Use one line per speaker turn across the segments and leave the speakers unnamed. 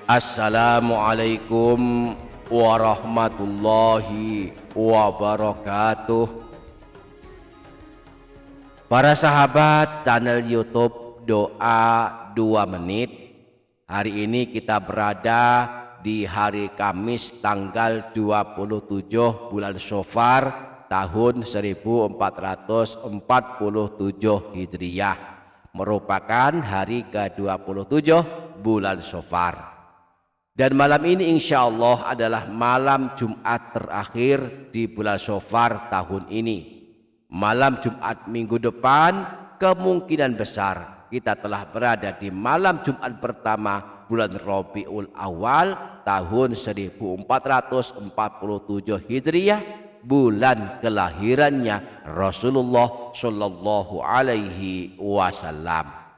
Assalamualaikum warahmatullahi wabarakatuh. Para sahabat channel YouTube Doa 2 Menit. Hari ini kita berada di hari Kamis tanggal 27 bulan Syawal tahun 1447 Hijriah, merupakan hari ke-27 bulan Syawal. Dan malam ini insya Allah adalah malam Jumat terakhir di bulan Syawal tahun ini. Malam Jumat minggu depan kemungkinan besar kita telah berada di malam Jumat pertama bulan Rabiul Awal tahun 1447 Hijriah, bulan kelahirannya Rasulullah Shallallahu Alaihi Wasallam.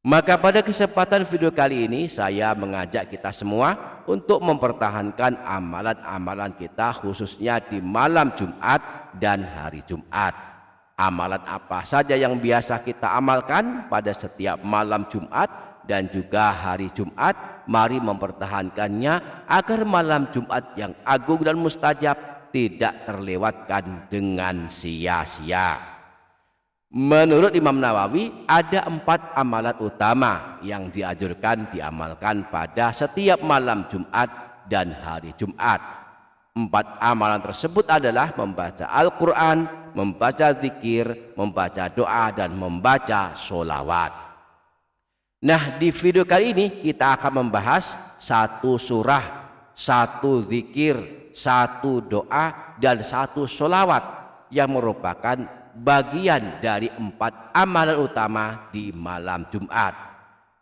Maka pada kesempatan video kali ini saya mengajak kita semua untuk mempertahankan amalan-amalan kita khususnya di malam Jumat dan hari Jumat. Amalan apa saja yang biasa kita amalkan pada setiap malam Jumat dan juga hari Jumat, mari mempertahankannya agar malam Jumat yang agung dan mustajab tidak terlewatkan dengan sia-sia. Menurut Imam Nawawi, ada 4 amalan utama yang dianjurkan diamalkan pada setiap malam Jumat dan hari Jumat. 4 amalan tersebut adalah membaca Al-Quran, membaca zikir, membaca doa, dan membaca sholawat. Nah, di video kali ini kita akan membahas 1 surah, 1 zikir, 1 doa, dan 1 sholawat yang merupakan bagian dari 4 amalan utama di malam Jumat.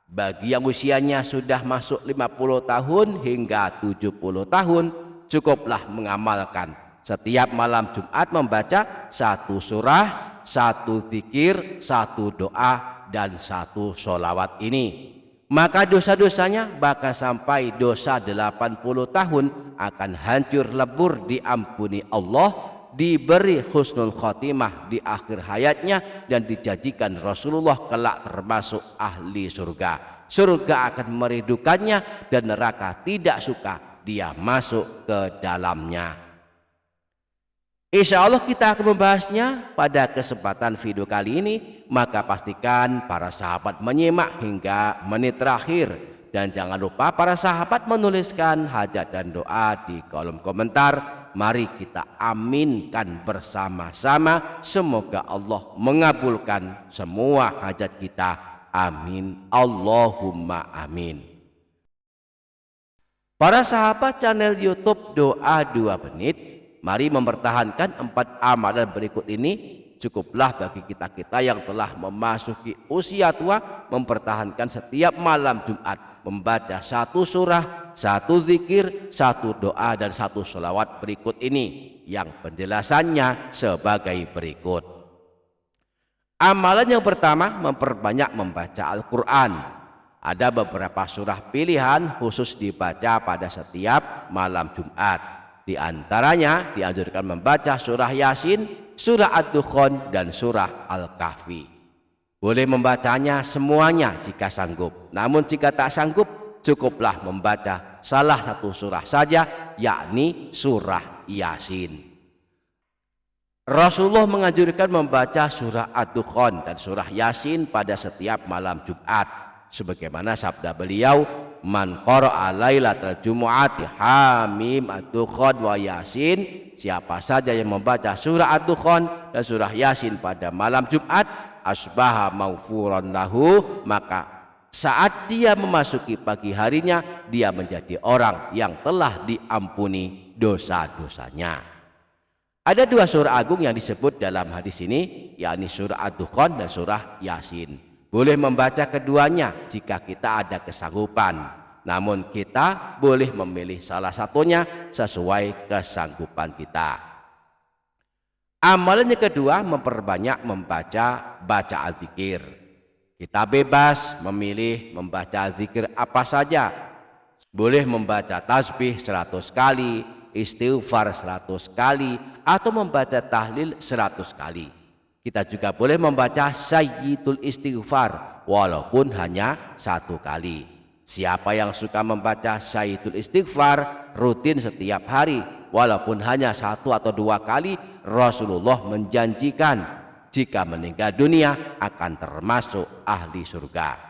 Bagi yang usianya sudah masuk 50 tahun hingga 70 tahun, cukuplah mengamalkan setiap malam Jumat membaca 1 surah, 1 zikir, 1 doa, dan 1 sholawat ini. Maka dosa-dosanya bahkan sampai dosa 80 tahun akan hancur lebur diampuni Allah, diberi husnul khotimah di akhir hayatnya, dan dijanjikan Rasulullah kelak termasuk ahli surga. Surga akan merindukannya dan neraka tidak suka dia masuk ke dalamnya. Insya Allah kita akan membahasnya pada kesempatan video kali ini. Maka pastikan para sahabat menyimak hingga menit terakhir, dan jangan lupa para sahabat menuliskan hajat dan doa di kolom komentar. Mari kita aminkan bersama-sama, semoga Allah mengabulkan semua hajat kita. Amin, Allahumma amin. Para sahabat channel YouTube Doa 2 Menit, mari mempertahankan 4 amalan berikut ini. Cukuplah bagi kita-kita yang telah memasuki usia tua mempertahankan setiap malam Jumat membaca 1 surah, 1 zikir, 1 doa, dan 1 sholawat berikut ini, yang penjelasannya sebagai berikut. Amalan yang pertama, memperbanyak membaca Al-Quran. Ada beberapa surah pilihan khusus dibaca pada setiap malam Jumat. Di antaranya dianjurkan membaca surah Yasin, surah Ad-Dukhan, dan surah Al-Kahfi. Boleh membacanya semuanya jika sanggup. Namun jika tak sanggup, cukuplah membaca salah 1 surah saja, yakni surah Yasin. Rasulullah menganjurkan membaca surah Ad-Dukhan dan surah Yasin pada setiap malam Jumat, sebagaimana sabda beliau, man qara'a lailatal jumu'ati hamim Ad-Dukhan wa Yasin, siapa saja yang membaca surah Ad-Dukhan dan surah Yasin pada malam Jumat, asbaha maufuran lahu, maka saat dia memasuki pagi harinya dia menjadi orang yang telah diampuni dosa-dosanya. Ada 2 surah agung yang disebut dalam hadis ini, yakni surah Ad-Dukhan dan surah Yasin. Boleh membaca keduanya jika kita ada kesanggupan, namun kita boleh memilih salah satunya sesuai kesanggupan kita. Amalan yang kedua, memperbanyak membaca bacaan zikir. Kita bebas memilih membaca zikir apa saja. Boleh membaca tasbih 100 kali, istighfar 100 kali, atau membaca tahlil 100 kali. Kita juga boleh membaca sayyidul istighfar walaupun hanya 1 kali. Siapa yang suka membaca Sayyidul Istighfar rutin setiap hari, walaupun hanya 1 atau 2 kali, Rasulullah menjanjikan jika meninggal dunia akan termasuk ahli surga.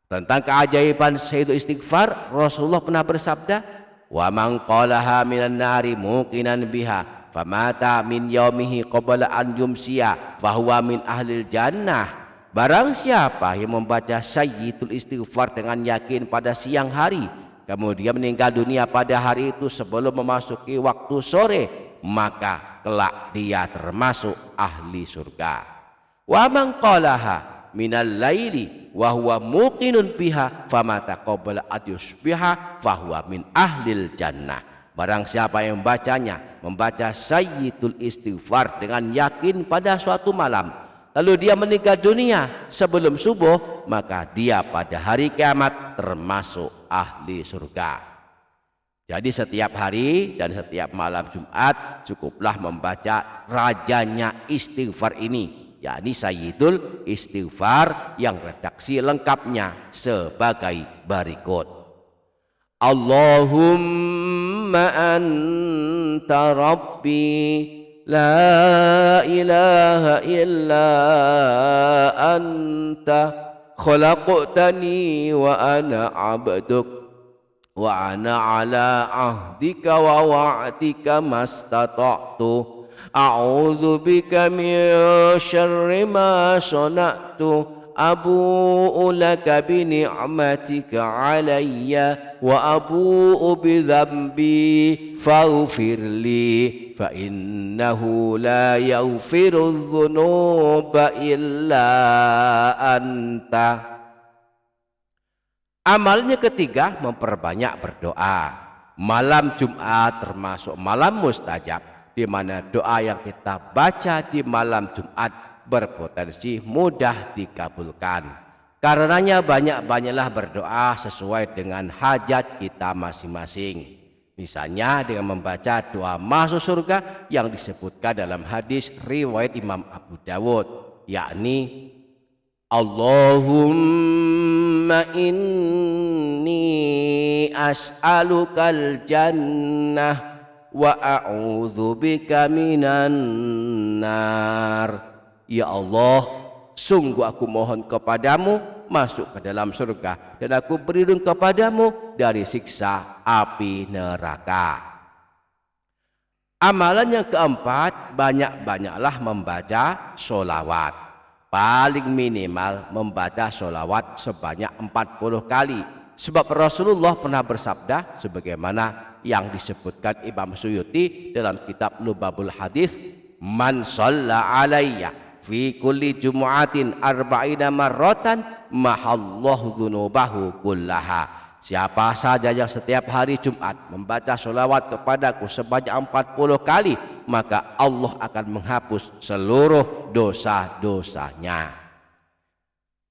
Tentang keajaiban Sayyidul Istighfar, Rasulullah pernah bersabda, "Wa man qalaha minan nari muqinan biha famata min yaumihi qabla an yumsiya fahuwa min ahlil jannah." Barang siapa yang membaca Sayyidul Istighfar dengan yakin pada siang hari, kemudian meninggal dunia pada hari itu sebelum memasuki waktu sore, maka kelak dia termasuk ahli surga. Wa man qalaha minal laili wa huwa muqinun biha famata qabla an yusbiha fahuwa min ahlil jannah. Barang siapa yang membaca Sayyidul Istighfar dengan yakin pada suatu malam, lalu dia meninggal dunia sebelum subuh, maka dia pada hari kiamat termasuk ahli surga. Jadi setiap hari dan setiap malam Jumat cukuplah membaca rajanya istighfar ini, yakni Sayyidul Istighfar, yang redaksi lengkapnya sebagai berikut. Allahumma anta rabbi la ilaha illa anta khalaqtani wa ana abduk wa ana ala ahdika wa wa'dika mastata'tu a'udzu bika min syarri ma sana'tu abu'u laka bi ni'matika alayya wa abu'u bi dhanbi faghfirli fa innahu la yaghfiru dzunuba illa anta. Amalnya ketiga, memperbanyak berdoa. Malam Jumat termasuk malam mustajab, di mana doa yang kita baca di malam Jumat berpotensi mudah dikabulkan. Karenanya banyak-banyaklah berdoa sesuai dengan hajat kita masing-masing. Misalnya dengan membaca doa masuk surga yang disebutkan dalam hadis riwayat Imam Abu Dawud, yakni Allahumma inni as'alukal jannah wa a'udzubika minan nar. Ya Allah, sungguh aku mohon kepadamu masuk ke dalam surga, dan aku berlindung kepadamu dari siksa api neraka. Amalan yang keempat, banyak-banyaklah membaca sholawat. Paling minimal membaca sholawat sebanyak 40 kali. Sebab Rasulullah pernah bersabda sebagaimana yang disebutkan Imam Suyuti dalam kitab Lubabul Hadis, "Man shalla alayya fi kulli jumu'atin arba'ina marratan mahallahu dzunubahu kullaha." Siapa saja yang setiap hari Jumat membaca sholawat kepadaku sebanyak 40 kali, maka Allah akan menghapus seluruh dosa-dosanya.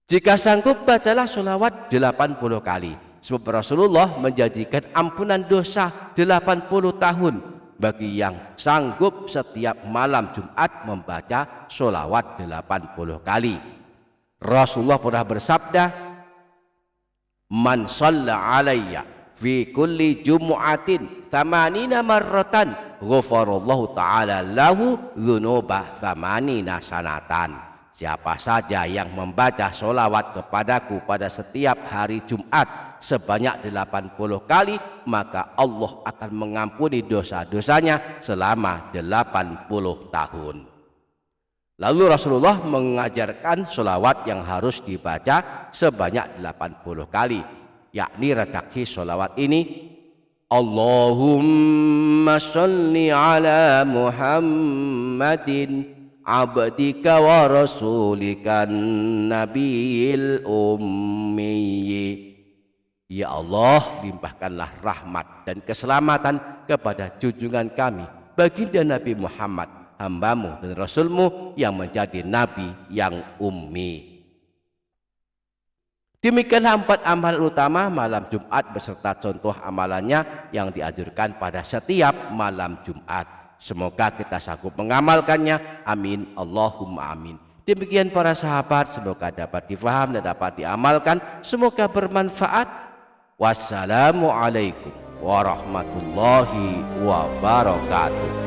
Jika sanggup, bacalah sholawat 80 kali. Sebab Rasulullah menjanjikan ampunan dosa 80 tahun bagi yang sanggup setiap malam Jumat membaca sholawat 80 kali. Rasulullah pernah bersabda, "Man shalla alayya fi kulli jumu'atin thamanina marratan ghafarallahu ta'ala lahu dzunuba thamanina sanatan." Siapa saja yang membaca sholawat kepadaku pada setiap hari Jumat sebanyak 80 kali, maka Allah akan mengampuni dosa-dosanya selama 80 tahun. Lalu Rasulullah mengajarkan sholawat yang harus dibaca sebanyak 80 kali, yakni redaksi sholawat ini: Allahumma sholli ala Muhammadin abdika wa rasulikan nabiyil ummi. Ya Allah, limpahkanlah rahmat dan keselamatan kepada junjungan kami, baginda Nabi Muhammad, hambamu dan rasulmu yang menjadi nabi yang ummi. Demikianlah 4 amalan utama malam Jumat beserta contoh amalannya yang dianjurkan pada setiap malam Jumat. Semoga kita sanggup mengamalkannya. Amin, Allahumma amin. Demikian para sahabat, semoga dapat difaham dan dapat diamalkan. Semoga bermanfaat. Wassalamualaikum warahmatullahi wabarakatuh.